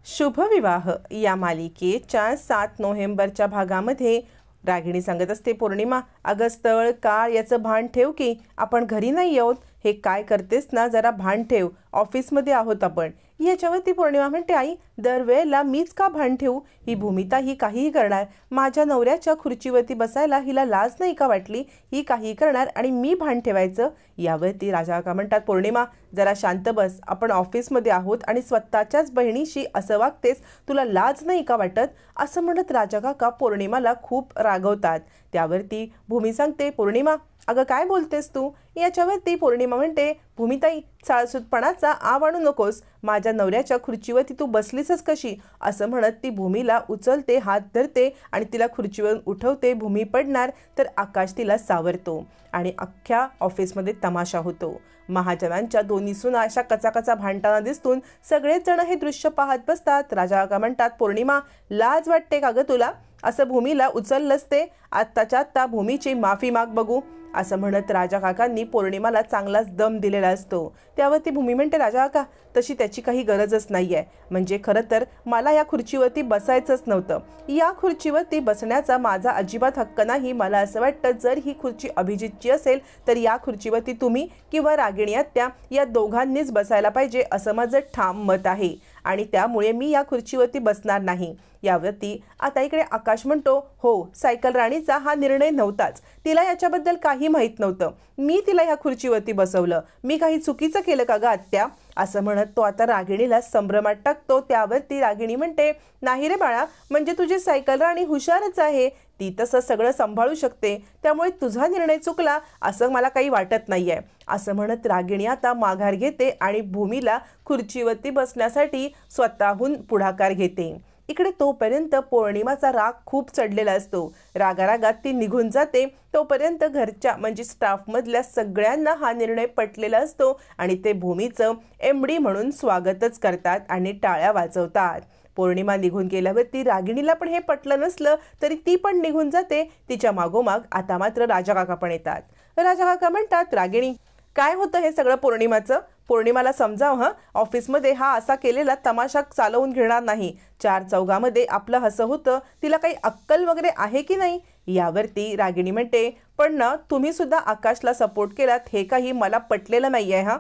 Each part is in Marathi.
शुभविवाह या मालिकेच्या 7 नोव्हेंबरच्या भागामध्ये रागिणी सांगत असते, पौर्णिमा अगं स्थळ काळ याचं भान ठेव की आपण घरी नाही आहोत. हे काय करतेस ना, जरा भान ठेव, ऑफिसमध्ये आहोत आपण. याच्यावरती पौर्णिमा म्हणते, आई दरवेळेला मीच का भान ठेवू? ही भूमिता ही काहीही करणार, माझ्या नवऱ्याच्या खुर्चीवरती बसायला हिला लाज नाही का वाटली? ही काहीही करणार आणि मी भान ठेवायचं? यावरती राजा काका म्हणतात, पौर्णिमा जरा शांत बस, आपण ऑफिसमध्ये आहोत आणि स्वतःच्याच बहिणीशी असं वागतेस, तुला लाज नाही का वाटत? असं म्हणत राजा काका पौर्णिमाला खूप रागवतात. त्यावरती भूमी सांगते, पौर्णिमा अगं काय बोलतेस तू? याच्यावरती पौर्णिमा म्हणते, भूमिताई चाळसूतपणाचा आव आणू नकोस, माझ्या नवऱ्याच्या खुर्चीवरती तू बसलीसच कशी? असं म्हणत ती भूमीला उचलते, हात धरते आणि तिला खुर्चीवरून उठवते. भूमी पडणार तर आकाश तिला सावरतो आणि अख्ख्या ऑफिसमध्ये तमाशा होतो. महाजनांच्या दोन्ही सुना अशा कचाकचा भांडताना दिसून सगळेच जण हे दृश्य पाहत बसतात. राजा काका म्हणतात, पौर्णिमा लाज वाटते का गं तुला? असं भूमीला उचललंच ते, आत्ताच्या आत्ता भूमीची माफी माग बघू. असं म्हणत राजा काकांनी पौर्णिमाला चांगलाच दम दिलेला असतो. त्यावरती भूमी म्हणते, राजा काका तशी त्याची काही गरजच नाही आहे. म्हणजे खरं तर मला या खुर्चीवरती बसायचंच नव्हतं. या खुर्चीवरती बसण्याचा माझा अजिबात हक्क नाही. मला असं वाटतं जर ही खुर्ची अभिजितची असेल तर या खुर्चीवरती तुम्ही किंवा रागिणी आत्या या दोघांनीच बसायला पाहिजे, असं माझं ठाम मत आहे आणि त्यामुळे मी या खुर्चीवरती बसणार नाही. यावरती आता इकडे आकाश म्हणतो, हो सायकल राणीचा हा निर्णय नव्हताच, तिला याच्याबद्दल काही माहीत नव्हतं, मी तिला ह्या खुर्चीवरती बसवलं, मी काही चुकीचं केलं का गं आत्या? असं म्हणत तो आता रागिणीला संभ्रमात टाकतो. त्यावरती रागिणी म्हणते, नाही रे बाळा, म्हणजे तुझी सायकल राणी हुशारच आहे, ती तसं सगळं सांभाळू शकते, त्यामुळे तुझा निर्णय चुकला असं मला काही वाटत नाही आहे. असं म्हणत रागिणी आता माघार घेते आणि भूमीला खुर्चीवरती बसण्यासाठी स्वतःहून पुढाकार घेते. इकडे तोपर्यंत पौर्णिमाचा राग खूप चढलेला असतो. रागारागात ती निघून जाते. तोपर्यंत घरच्या म्हणजे स्टाफमधल्या सगळ्यांना हा निर्णय पटलेला असतो आणि ते भूमीचं MD म्हणून स्वागतच करतात आणि टाळ्या वाजवतात. पौर्णिमा निघून गेल्यावरती रागिणीला पण हे पटलं नसलं तरी ती पण निघून जाते. तिच्या मागोमाग आता मात्र राजा काका पण येतात. राजा काका म्हणतात, रागिणी काय होतं हे सगळं पौर्णिमाचं? पौर्णिमाला समजाव हं, ऑफिसमध्ये हा असा केलेला तमाशा चालवून घेणार नाही. 4 चौघामध्ये आपलं हसं होतं, तिला काही अक्कल वगैरे आहे की नाही? यावरती रागिणी म्हणते, पण ना तुम्ही सुद्धा आकाशला सपोर्ट केलात, हे काही मला पटलेलं नाही आहे हां.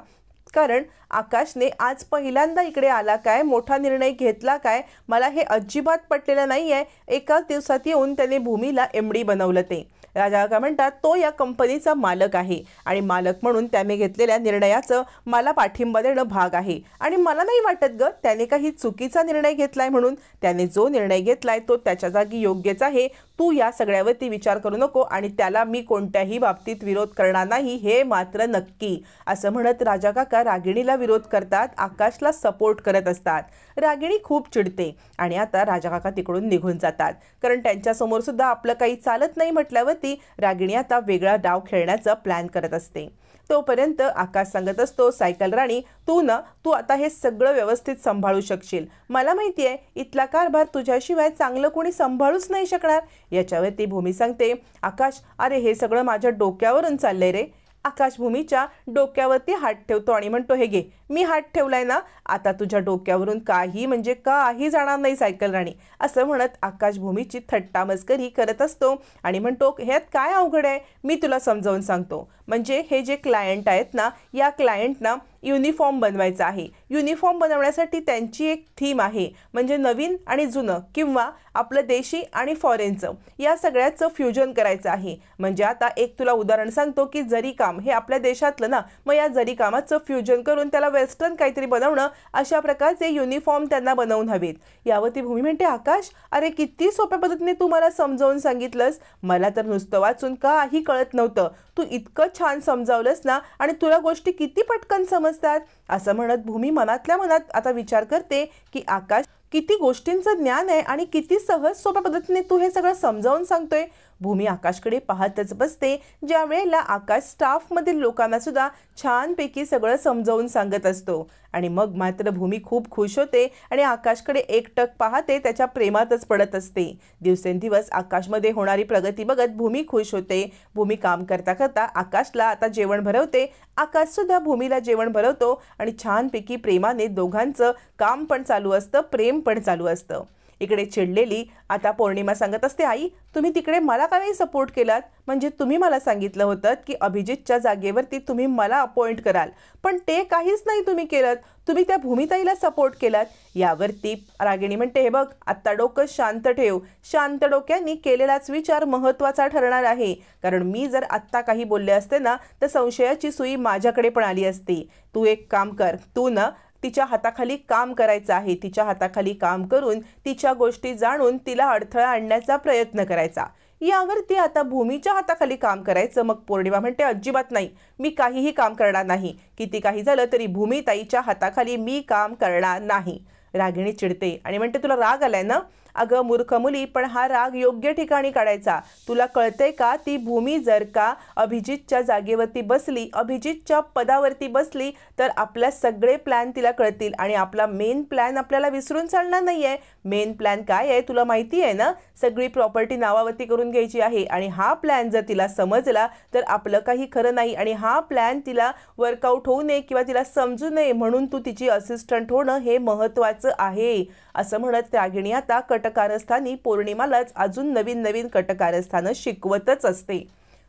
कारण आकाशने आज पहिल्यांदा इकडे आला काय, मोठा निर्णय घेतला काय, मला हे अजिबात पटलेलं नाही आहे. एकाच दिवसात येऊन त्याने भूमीला MD बनवलं. ते राजा काका म्हणतात, तो या कंपनीचा मालक आहे आणि मालक म्हणून त्याने घेतलेल्या निर्णयाचं मला पाठिंबा देणं भाग आहे आणि मला नाही वाटत गं त्याने काही चुकीचा निर्णय घेतलाय म्हणून. त्याने जो निर्णय घेतलाय तो त्याच्या जागी योग्यच आहे. तू या सगळ्यावरती विचार करू नको आणि त्याला मी कोणत्याही बाबतीत विरोध करणार नाही, हे मात्र नक्की. असं म्हणत राजा काका रागिणीला विरोध करतात, आकाशला सपोर्ट करत असतात. रागिणी खूप चिडते आणि आता राजा काका तिकडून निघून जातात, कारण त्यांच्यासमोर सुद्धा आपलं काही चालत नाही म्हटल्यावरती रागिणी आता वेगळा डाव खेळण्याचा प्लॅन करत असते. तोपर्यंत आकाश सांगत असतो, सायकल राणी तू आता हे सगळं व्यवस्थित सांभाळू शकशील. मला माहिती आहे इथला कारभार तुझ्याशिवाय चांगलं कोणी सांभाळूच नाही शकणार. याच्यावरती भूमी सांगते, आकाश अरे हे सगळं माझ्या डोक्यावरून चाललंय रे. आकाश भूमीच्या डोक्यावरती हात ठेवतो आणि म्हणतो, हे घे मी हात ठेवलाय ना, आता तुझ्या डोक्यावरून काही म्हणजे काही जाणार नाही सायकल राणी. असं म्हणत आकाश भूमीची थट्टा मस्करी करत असतो आणि म्हणतो, ह्यात काय अवघड आहे, मी तुला समजावून सांगतो. म्हणजे हे जे क्लायंट आहेत ना, या क्लायंटना युनिफॉर्म बनवायचा आहे. युनिफॉर्म बनवण्यासाठी त्यांची एक थीम आहे, म्हणजे नवीन आणि जुनं किंवा आपलं देशी आणि फॉरेनचं या सगळ्याचं फ्युजन करायचं आहे. म्हणजे आता एक तुला उदाहरण सांगतो की जरी काम हे आपल्या देशातलं ना, मग या जरी कामाचं फ्युजन करून त्याला वेस्टर्न काहीतरी बनवणं, अशा प्रकारचे युनिफॉर्म त्यांना बनवून हवेत. यावरती भूमी म्हणते, आकाश अरे किती सोप्या पद्धतीने तू मला समजावून सांगितलंस, मला तर नुसतं वाचून काही कळत नव्हतं. तू इतकं छान समजावलंस ना आणि तुला गोष्टी किती पटकन समजतात. असं म्हणत भूमी मनातल्या मनात आता विचार करते की आकाश किती गोष्टींचं ज्ञान आहे आणि किती सहज सोप्या पद्धतीने तू हे सगळं समजावून सांगतोय. भूमी आकाशकडे पाहतच बसते, ज्या वेळेला आकाश स्टाफमधील लोकांना सुद्धा छानपैकी सगळं समजावून सांगत असतो. आणि मग मात्र भूमी खूप खुश होते आणि आकाशकडे एकटक पाहते, त्याच्या प्रेमातच पडत असते. दिवसेंदिवस आकाशमध्ये होणारी प्रगती बघत भूमी खुश होते. भूमी काम करता करता आकाशला आता जेवण भरवते, आकाश सुद्धा भूमीला जेवण भरवतो आणि छानपैकी प्रेमाने दोघांचं काम पण चालू असतं, प्रेम पण चालू असतं. इकडे चिडलेली आता पौर्णिमा सांगत असते, आई तुम्ही तिकडे मला का नाही सपोर्ट केलात? म्हणजे तुम्ही मला सांगितलं होतं की अभिजितच्या जागेवरती तुम्ही मला अपॉइंट कराल, पण ते काहीच नाही तुम्ही केलं. तुम्ही त्या भूमिताईला सपोर्ट केलात. यावरती रागिणी म्हणते, हे बघ आत्ता डोकं शांत ठेव. शांत डोक्याने केलेलाच विचार महत्त्वाचा ठरणार आहे. कारण मी जर आत्ता काही बोलले असते ना तर संशयाची सुई माझ्याकडे पण आली असती. तू एक काम कर, तू ना तिच्या हाताखाली काम करायचं आहे. तिच्या हाताखाली काम करून तिच्या गोष्टी जाणून तिला अडथळा आणण्याचा प्रयत्न करायचा. यावरती आता भूमीच्या हाताखाली काम करायचं. मग पौर्णिमा म्हणते, अजिबात नाही, मी काहीही काम करणार नाही. किती काही झालं तरी भूमिताईच्या हाताखाली मी काम करणार नाही. रागिणी चिडते आणि म्हणते, तुला राग आलाय ना? अगं मूर्ख मुली, पण हा राग योग्य ठिकाणी काढायचा. तुला कळतंय का? ती भूमी जर का अभिजितच्या जागेवरती बसली, अभिजितच्या पदावरती बसली तर आपल्या सगळे प्लॅन तिला कळतील आणि आपला मेन प्लॅन आपल्याला विसरून चालणार नाहीये. मेन प्लॅन काय आहे तुला माहिती आहे ना? सगळी प्रॉपर्टी नावावरती करून घ्यायची आहे. आणि हा प्लॅन जर तिला समजला तर आपलं काही खरं नाही. आणि हा प्लॅन तिला वर्कआउट होऊ नये किंवा तिला समजू नये म्हणून तू तिची असिस्टंट होणं हे महत्त्वाचं आहे. असं म्हणत रागिणी आता कटकारस्थानी पौर्णिमालाच अजून नवीन नवीन कटकारस्थानं शिकवतच असते.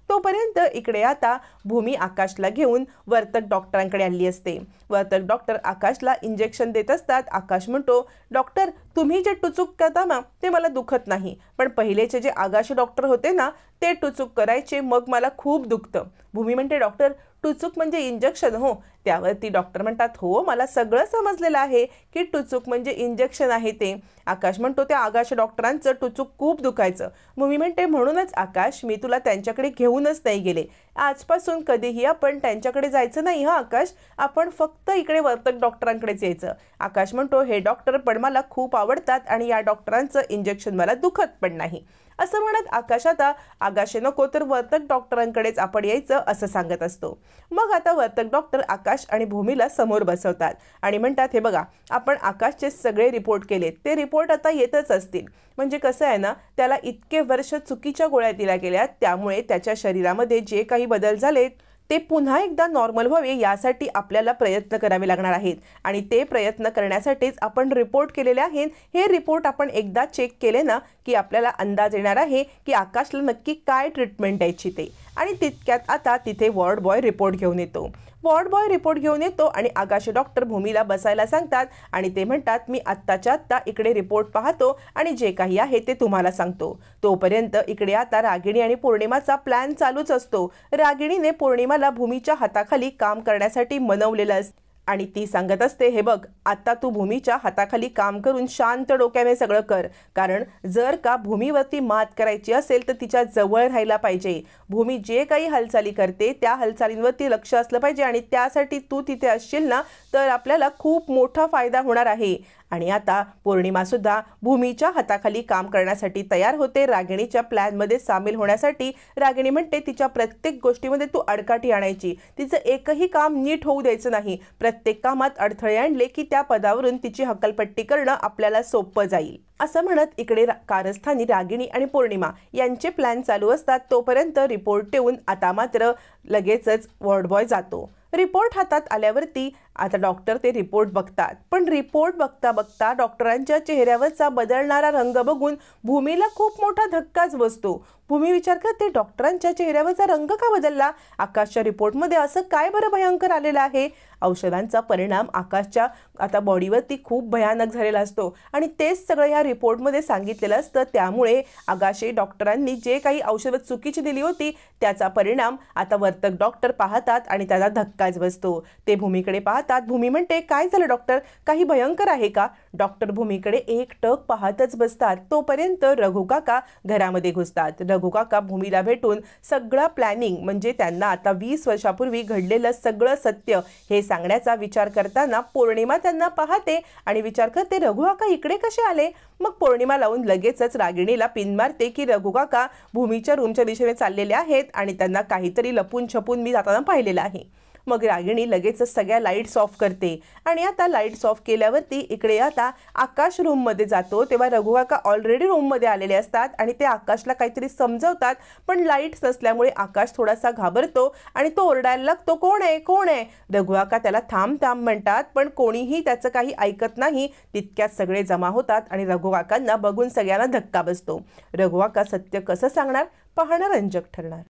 तोपर्यंत इकडे आता भूमी आकाशला घेऊन वर्तक डॉक्टरांकडे आली असते. वर्तक डॉक्टर आकाशला इंजेक्शन देत असतात. आकाश म्हणतो, डॉक्टर तुम्ही जे टुचूक करता ना ते मला दुखत नाही, पण पहिलेचे जे आगाशे डॉक्टर होते ना ते टुचूक करायचे, मग मला खूप दुखतं. भूमी म्हणते, डॉक्टर टुचूक म्हणजे इंजेक्शन हो? त्यावरती डॉक्टर म्हणतात, हो मला सगळं समजलेलं आहे की टुचूक म्हणजे इंजेक्शन आहे ते. आकाश म्हणतो, त्या आगाशे डॉक्टरांचं टुचूक खूप दुखायचं. भूमी म्हणते, म्हणूनच आकाश मी तुला त्यांच्याकडे घेऊनच नाही गेले. आजपासून कधीही आपण त्यांच्याकडे जायचं नाही हा आकाश, आपण फक्त इकडे वर्तक डॉक्टरांकडेच यायचं. आकाश म्हणतो, हे डॉक्टर पण मला खूप आवडतात आणि या डॉक्टरांचं इंजेक्शन मला दुखत पण नाही. असं म्हणत आकाश आता आगाशे नको तर वर्तक डॉक्टरांकडेच आपण यायचं असं सांगत असतो. मग आता वर्तक डॉक्टर आकाश आणि भूमीला समोर बसवतात आणि म्हणतात, हे बघा आपण आकाशचे सगळे रिपोर्ट केले, ते रिपोर्ट आता येतच असतील. म्हणजे कसं आहे ना, त्याला इतके वर्ष चुकीच्या गोळ्या दिल्या गेल्या, त्यामुळे त्याच्या शरीरामध्ये जे काही बदल झाले ते पुन्हा एकदा नॉर्मल व्हावे यासाठी आपल्याला प्रयत्न करावे लागणार आहेत. आणि ते प्रयत्न करण्यासाठीच आपण रिपोर्ट केलेले आहेत. हे रिपोर्ट आपण एकदा चेक केले ना की आपल्याला अंदाज येणार आहे की आकाशला नक्की काय ट्रीटमेंट द्यायची ते. आणि तितक्यात आता तिथे वॉर्ड बॉय रिपोर्ट घेऊन येतो. वॉर्ड बॉय रिपोर्ट घेऊन येतो आणि आगाशे डॉक्टर भूमीला बसायला सांगतात आणि ते म्हणतात, मी आत्ताच्या आत्ता इकडे रिपोर्ट पाहतो आणि जे काही आहे ते तुम्हाला सांगतो. तोपर्यंत इकडे आता रागिणी आणि पौर्णिमाचा प्लॅन चालूच असतो. रागिणीने पौर्णिमाला भूमीच्या हाताखाली काम करण्यासाठी मनवलेलं असतं आणि ती सांगत असते, हे बघ आता तू भूमीच्या हाताखाली काम करून शांत डोक्याने सगळं कर. कारण जर का भूमीवरती मात करायची असेल तर तिच्या जवळ राहायला पाहिजे. भूमी जे काही हालचाली करते त्या हालचालींवरती लक्ष असलं पाहिजे आणि त्यासाठी तू तिथे असशील ना तर आपल्याला खूप मोठा फायदा होणार आहे. आणि आता पौर्णिमा सुद्धा भूमीच्या हाताखाली काम करण्यासाठी तयार होते, रागिणीच्या प्लॅनमध्ये सामील होण्यासाठी. रागिणी म्हणते, तिच्या प्रत्येक गोष्टीमध्ये तू अडकाठी आणायची, तिचं एकही काम नीट होऊ द्यायचं नाही. प्रत्येक कामात अडथळे आणले की त्या पदावरून तिची हकलपट्टी करणं आपल्याला सोपं जाईल. असं म्हणत इकडे कारस्थानी रागिणी आणि पौर्णिमा यांचे प्लॅन चालू असतात. तोपर्यंत रिपोर्ट ठेवून आता मात्र लगेचच वॉर्ड बॉय जातो. रिपोर्ट हातात आल्यावरती आता डॉक्टर ते रिपोर्ट बघतात, पण रिपोर्ट बघता बघता डॉक्टरांच्या चेहऱ्यावरचा बदलणारा रंग बघून भूमीला खूप मोठा धक्काच बसतो. भूमी विचार करते, डॉक्टरांच्या चेहऱ्यावरचा रंग का बदलला? आकाशच्या रिपोर्टमध्ये असं काय बरं भयंकर आलेलं आहे? औषधांचा परिणाम आकाशच्या आता बॉडीवरती खूप भयानक झालेला असतो आणि तेच सगळं या रिपोर्टमध्ये सांगितलेलं असतं. त्यामुळे आगाशे डॉक्टरांनी जे काही औषधं चुकीची दिली होती त्याचा परिणाम आता वर्तक डॉक्टर पाहतात आणि त्याला धक्काच बसतो. ते भूमीकडे पाहतात. भूमी म्हणते, काय झालं डॉक्टर, काही भयंकर आहे का? डॉक्टर भूमीकडे एकटक पाहतच बसतात. तोपर्यंत रघु काका घरामध्ये घुसतात. रघु काका भूमीला भेटून सगळा प्लॅनिंग म्हणजे त्यांना आता 20 वर्षापूर्वी घडलेलं सगळं सत्य हे सांगण्याचा विचार करताना पौर्णिमा त्यांना पाहते आणि विचार करते, रघु काका इकडे कसे आले? मग पौर्णिमा लावून लगेचच रागिणीला पिन मारते की रघु काका भूमीच्या रूमच्या दिशेने चाललेले आहेत आणि त्यांना काहीतरी लपून छपून मी जाताना पाहिलेलं आहे. मग रागिणी लगेचच सगळ्या लाईट्स ऑफ करते आणि आता लाईट्स ऑफ केल्यावरती इकडे आता आकाश रूममध्ये जातो. तेव्हा रघु काका ऑलरेडी रूममध्ये आलेले असतात आणि ते आकाशला काहीतरी समजवतात, पण लाईट्स नसल्यामुळे आकाश थोडासा घाबरतो आणि तो ओरडायला लागतो, कोण आहे कोण आहे? रघु काका त्याला थांब थांब म्हणतात, पण कोणीही त्याचं काही ऐकत नाही. तितक्यात सगळे जमा होतात आणि रघु काकांना बघून सगळ्यांना धक्का बसतो. रघु काका सत्य कसं सांगणार? पाहणं रंजक ठरणार.